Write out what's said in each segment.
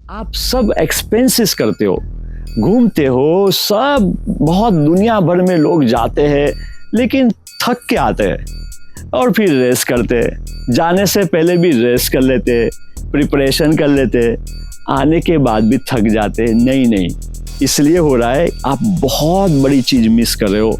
आप सब एक्सपेंसेस करते हो, घूमते हो, सब बहुत दुनिया भर में लोग जाते हैं, लेकिन थक के आते हैं और फिर रेस्ट करते हैं। जाने से पहले भी रेस्ट कर लेते, प्रिपरेशन कर लेते, आने के बाद भी थक जाते। नहीं नहीं, इसलिए हो रहा है, आप बहुत बड़ी चीज मिस कर रहे हो।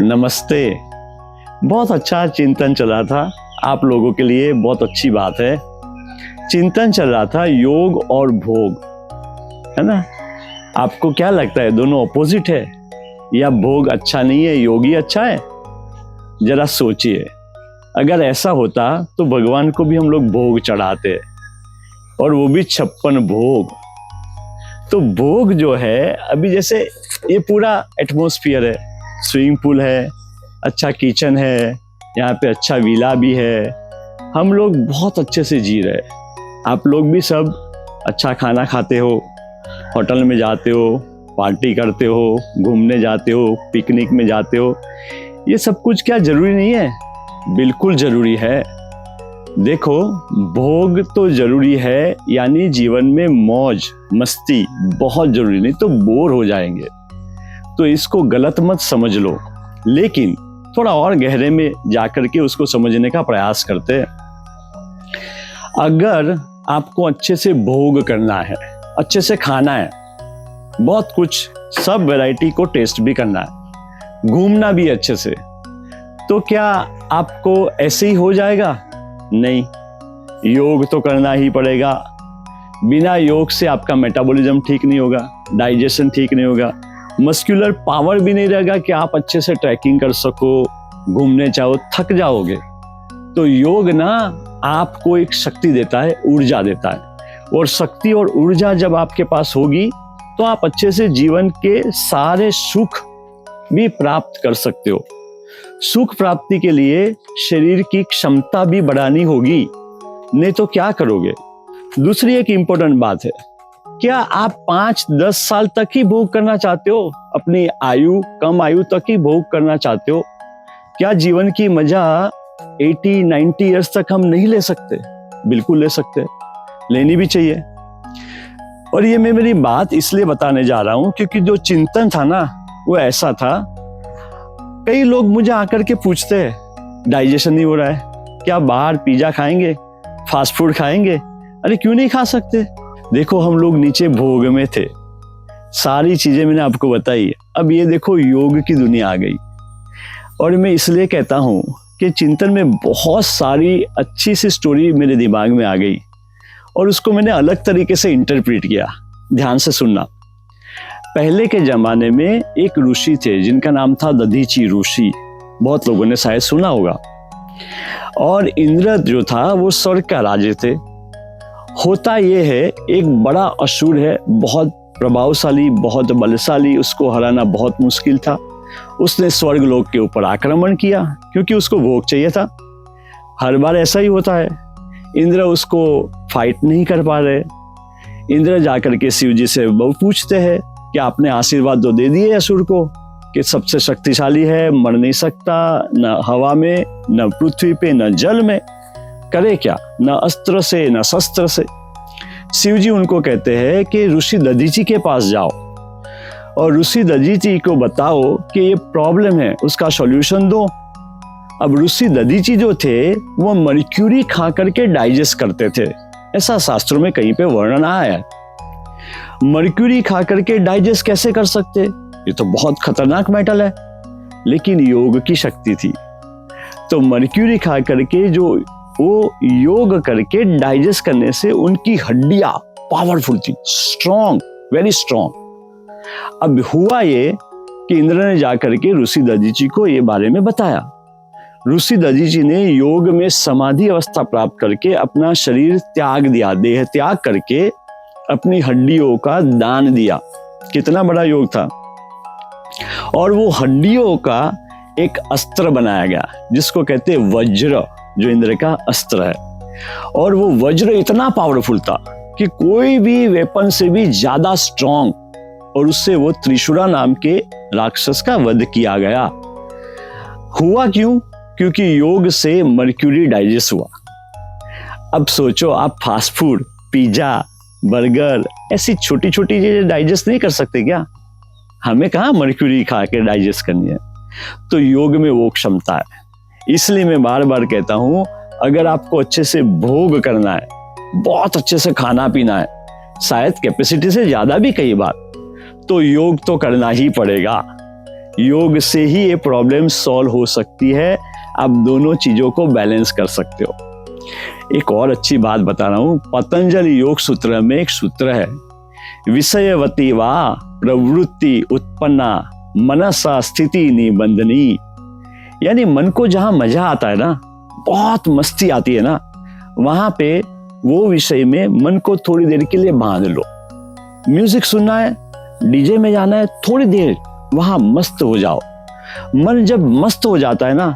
नमस्ते। बहुत अच्छा चिंतन चला था आप लोगों के लिए, बहुत अच्छी बात है। चिंतन चल रहा था योग और भोग, है ना। आपको क्या लगता है, दोनों अपोजिट है या भोग अच्छा नहीं है, योग ही अच्छा है? जरा सोचिए, अगर ऐसा होता तो भगवान को भी हम लोग भोग चढ़ाते, और वो भी 56 भोग। तो भोग जो है, अभी जैसे ये पूरा एटमॉस्फेयर है, स्विमिंग पूल है, अच्छा किचन है, यहाँ पे अच्छा विला भी है, हम लोग बहुत अच्छे से जी रहे हैं। आप लोग भी सब अच्छा खाना खाते हो, होटल में जाते हो, पार्टी करते हो, घूमने जाते हो, पिकनिक में जाते हो। ये सब कुछ क्या जरूरी नहीं है? बिल्कुल जरूरी है। देखो, भोग तो जरूरी है, यानी जीवन में मौज मस्ती बहुत जरूरी, नहीं तो बोर हो जाएंगे। तो इसको गलत मत समझ लो, लेकिन थोड़ा और गहरे में जाकर के उसको समझने का प्रयास करते हैं। अगर आपको अच्छे से भोग करना है, अच्छे से खाना है, बहुत कुछ, सब वैरायटी को टेस्ट भी करना है, घूमना भी अच्छे से, तो क्या आपको ऐसे ही हो जाएगा? नहीं, योग तो करना ही पड़ेगा। बिना योग से आपका मेटाबॉलिज्म ठीक नहीं होगा, डाइजेशन ठीक नहीं होगा, मस्कुलर पावर भी नहीं रहेगा कि आप अच्छे से ट्रैकिंग कर सको, घूमने जाओ, थक जाओगे। तो योग ना आपको एक शक्ति देता है, ऊर्जा देता है, और शक्ति और ऊर्जा जब आपके पास होगी तो आप अच्छे से जीवन के सारे सुख भी प्राप्त कर सकते हो। सुख प्राप्ति के लिए शरीर की क्षमता भी बढ़ानी होगी, नहीं तो क्या करोगे? दूसरी एक इंपॉर्टेंट बात है, क्या आप 5-10 साल तक ही भोग करना चाहते हो? अपनी आयु, कम आयु तक ही भोग करना चाहते हो? क्या जीवन की मजा 80-90 ईयर्स तक हम नहीं ले सकते? बिल्कुल ले सकते, लेनी भी चाहिए। और ये मैं मेरी बात इसलिए बताने जा रहा हूं क्योंकि जो चिंतन था ना, वो ऐसा था। कई लोग मुझे आकर के पूछते हैं, डाइजेशन नहीं हो रहा है, क्या बाहर पिज्जा खाएंगे, फास्ट फूड खाएंगे? अरे क्यों नहीं खा सकते? देखो, हम लोग नीचे भोग में थे, सारी चीजें मैंने आपको बताई। अब ये देखो, योग की दुनिया आ गई। और मैं इसलिए कहता हूं कि चिंतन में बहुत सारी अच्छी सी स्टोरी मेरे दिमाग में आ गई, और उसको मैंने अलग तरीके से इंटरप्रेट किया। ध्यान से सुनना। पहले के जमाने में एक ऋषि थे जिनका नाम था दधीची ऋषि, बहुत लोगों ने शायद सुना होगा। और इंद्र जो था वो स्वर्ग का राजा थे। होता ये है, एक बड़ा असुर है, बहुत प्रभावशाली, बहुत बलशाली, उसको हराना बहुत मुश्किल था। उसने स्वर्ग लोक के ऊपर आक्रमण किया क्योंकि उसको भोग चाहिए था। हर बार ऐसा ही होता है, इंद्र उसको फाइट नहीं कर पा रहे। इंद्र जाकर के शिव जी से वो पूछते हैं कि आपने आशीर्वाद तो दे दिए असुर को कि सबसे शक्तिशाली है, मर नहीं सकता, न हवा में, न पृथ्वी पे, न जल में, करे क्या? न अस्त्र से, न शस्त्र से। शिव जी उनको कहते हैं कि ऋषि दधीची के पास जाओ और ऋषि दधीची को बताओ कि ये प्रॉब्लम है, उसका सॉल्यूशन दो। अब ऋषि दधीची जो थे वो मर्क्यूरी खा करके डाइजेस्ट करते थे, ऐसा शास्त्रों में कहीं पे वर्णन आया है। मर्क्यूरी खा करके डाइजेस्ट कैसे कर सकते? ये तो बहुत खतरनाक मेटल है। लेकिन योग की शक्ति थी, तो मर्क्यूरी खा करके जो वो योग करके डाइजेस्ट करने से उनकी हड्डियां पावरफुल थी, स्ट्रॉन्ग, वेरी स्ट्रॉन्ग। अब हुआ ये कि इंद्र ने जाकर के ऋषि दधीची को ये बारे में बताया। ऋषि दधीची ने योग में समाधि अवस्था प्राप्त करके अपना शरीर त्याग दिया, देह त्याग करके अपनी हड्डियों का दान दिया। कितना बड़ा योग था! और वो हड्डियों का एक अस्त्र बनाया गया जिसको कहते हैं वज्र, जो इंद्र का अस्त्र है। और वो वज्र इतना पावरफुल था कि कोई भी वेपन से भी ज्यादा स्ट्रॉन्ग, और उससे वो त्रिशूरा नाम के राक्षस का वध किया गया। हुआ क्यों? क्योंकि योग से मर्क्यूरी डाइजेस्ट हुआ। अब सोचो, आप फास्ट फूड, पिज्जा, बर्गर ऐसी छोटी छोटी चीजें डाइजेस्ट नहीं कर सकते क्या? हमें कहाँ मर्क्यूरी खा के डाइजेस्ट करनी है? तो योग में वो क्षमता है। इसलिए मैं बार बार कहता हूं, अगर आपको अच्छे से भोग करना है, बहुत अच्छे से खाना पीना है, शायद कैपेसिटी से ज्यादा भी कई बार, तो योग तो करना ही पड़ेगा। योग से ही ये प्रॉब्लम सॉल्व हो सकती है। आप दोनों चीजों को बैलेंस कर सकते हो। एक और अच्छी बात बता रहा हूं, पतंजलि योग सूत्र में एक सूत्र है, विषयवती वा प्रवृत्ति उत्पन्ना मनसा स्थिति निबंधनी। यानी मन को जहां मजा आता है ना, बहुत मस्ती आती है ना, वहां पे वो विषय में मन को थोड़ी देर के लिए बांध लो। म्यूजिक सुनना है, डीजे में जाना है, थोड़ी देर वहां मस्त हो जाओ। मन जब मस्त हो जाता है ना,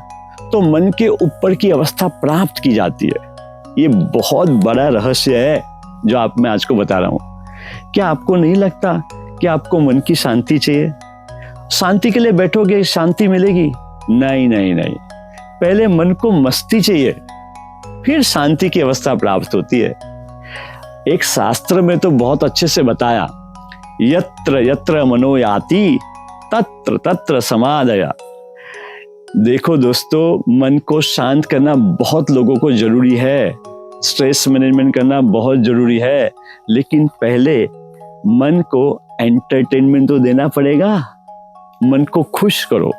तो मन के ऊपर की अवस्था प्राप्त की जाती है। ये बहुत बड़ा रहस्य है जो आप मैं आज को बता रहा हूं। क्या आपको नहीं लगता कि आपको मन की शांति चाहिए? शांति के लिए बैठोगे, शांति मिलेगी? नहीं नहीं नहीं, पहले मन को मस्ती चाहिए, फिर शांति की अवस्था प्राप्त होती है। एक शास्त्र में तो बहुत अच्छे से बताया, यत्र यत्र मनो याति तत्र तत्र समाधया। देखो दोस्तों, मन को शांत करना बहुत लोगों को जरूरी है, स्ट्रेस मैनेजमेंट करना बहुत जरूरी है, लेकिन पहले मन को एंटरटेनमेंट तो देना पड़ेगा। मन को खुश करो,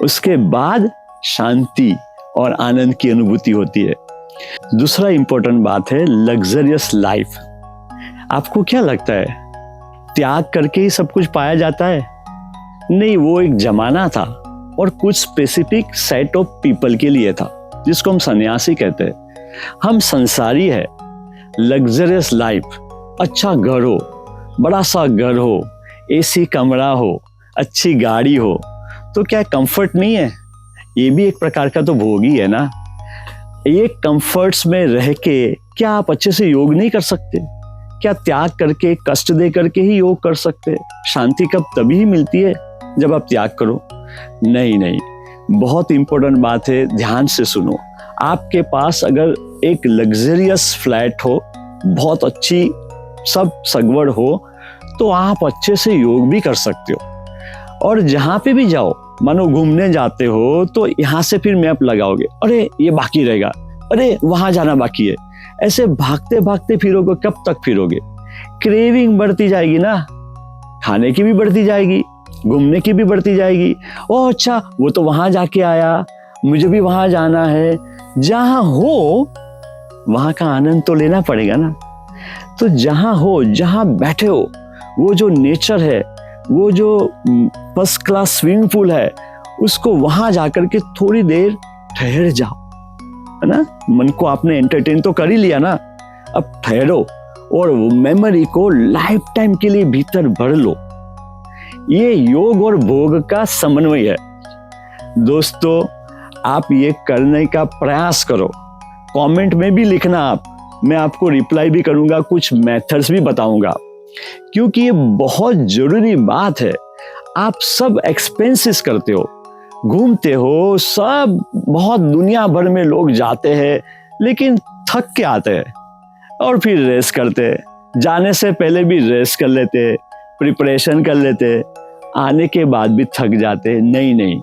उसके बाद शांति और आनंद की अनुभूति होती है। दूसरा इंपॉर्टेंट बात है लग्जरियस लाइफ। आपको क्या लगता है त्याग करके ही सब कुछ पाया जाता है? नहीं, वो एक जमाना था और कुछ स्पेसिफिक सेट ऑफ पीपल के लिए था, जिसको हम सन्यासी कहते हैं। हम संसारी है। लग्जरियस लाइफ, अच्छा घर हो, बड़ा सा घर हो, एसी कमरा हो, अच्छी गाड़ी हो, तो क्या कंफर्ट नहीं है? ये भी एक प्रकार का तो भोग ही है ना। ये कंफर्ट्स में रह के क्या आप अच्छे से योग नहीं कर सकते? क्या त्याग करके, कष्ट दे करके ही योग कर सकते? शांति कब तभी ही मिलती है जब आप त्याग करो। नहीं नहीं, बहुत इंपॉर्टेंट बात है, ध्यान से सुनो। आपके पास अगर एक लग्जरियस फ्लैट हो, बहुत अच्छी सब सगवड़ हो, तो आप अच्छे से योग भी कर सकते हो। और जहां पे भी जाओ, मानो घूमने जाते हो, तो यहाँ से फिर मैप लगाओगे, अरे ये बाकी रहेगा, अरे वहां जाना बाकी है। ऐसे भागते भागते फिरोगे, कब तक फिरोगे? क्रेविंग बढ़ती जाएगी ना, खाने की भी बढ़ती जाएगी, घूमने की भी बढ़ती जाएगी। ओह अच्छा, वो तो वहां जाके आया, मुझे भी वहां जाना है। जहां हो वहां का आनंद तो लेना पड़ेगा ना। तो जहां हो, जहां बैठे हो, वो जो नेचर है, वो जो फर्स्ट क्लास स्विमिंग पूल है, उसको वहां जाकर के थोड़ी देर ठहर जाओ, है ना। मन को आपने एंटरटेन तो कर ही लिया ना, अब ठहरो और मेमोरी को लाइफ टाइम के लिए भीतर भर लो। ये योग और भोग का समन्वय है। दोस्तों, आप ये करने का प्रयास करो। कमेंट में भी लिखना आप, मैं आपको रिप्लाई भी करूंगा, कुछ मेथड्स भी बताऊंगा, क्योंकि ये बहुत जरूरी बात है। आप सब एक्सपेंसेस करते हो, घूमते हो, सब बहुत दुनिया भर में लोग जाते हैं, लेकिन थक के आते हैं और फिर रेस्ट करते हैं। जाने से पहले भी रेस्ट कर लेते, प्रिपरेशन कर लेते, आने के बाद भी थक जाते। नहीं नहीं,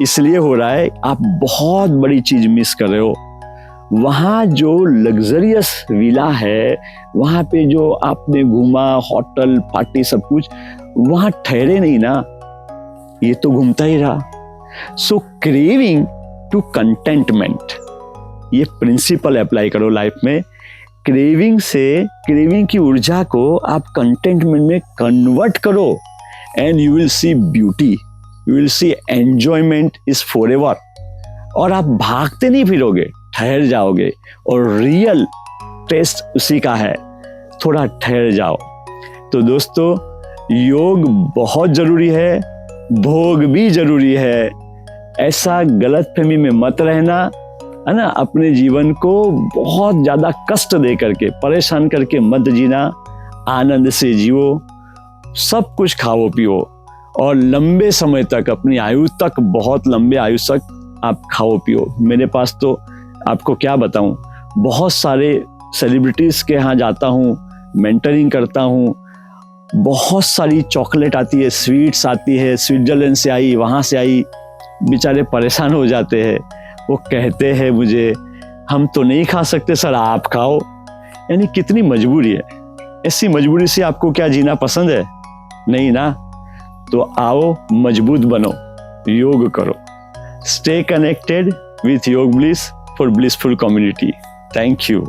इसलिए हो रहा है, आप बहुत बड़ी चीज मिस कर रहे हो। वहाँ जो लग्जरियस विला है, वहाँ पे जो आपने घूमा, होटल, पार्टी, सब कुछ, वहाँ ठहरे नहीं ना, ये तो घूमता ही रहा। सो क्रेविंग टू कंटेंटमेंट, ये प्रिंसिपल अप्लाई करो लाइफ में। क्रेविंग से, क्रेविंग की ऊर्जा को आप कंटेंटमेंट में कन्वर्ट करो, and you will see beauty, you will see enjoyment is forever. और आप भागते नहीं फिरोगे, ठहर जाओगे, और रियल टेस्ट उसी का है। थोड़ा ठहर जाओ। तो दोस्तों, योग बहुत जरूरी है, भोग भी जरूरी है। ऐसा गलतफहमी में मत रहना, है ना। अपने जीवन को बहुत ज़्यादा कष्ट दे करके, परेशान करके मत जीना, आनंद से जियो, सब कुछ खाओ पियो और लंबे समय तक, अपनी आयु तक, बहुत लंबे आयु तक आप खाओ पियो। मेरे पास तो आपको क्या बताऊं, बहुत सारे सेलिब्रिटीज़ के यहाँ जाता हूँ, मेंटरिंग करता हूँ, बहुत सारी चॉकलेट आती है, स्वीट्स आती है, स्विट्जरलैंड से आई, वहाँ से आई, बेचारे परेशान हो जाते हैं। वो कहते हैं मुझे, हम तो नहीं खा सकते सर, आप खाओ। यानी कितनी मजबूरी है। ऐसी मजबूरी से आपको क्या जीना पसंद है? नहीं ना। तो आओ मजबूत बनो, योग करो। स्टे कनेक्टेड विथ योग bliss for blissful community. Thank you.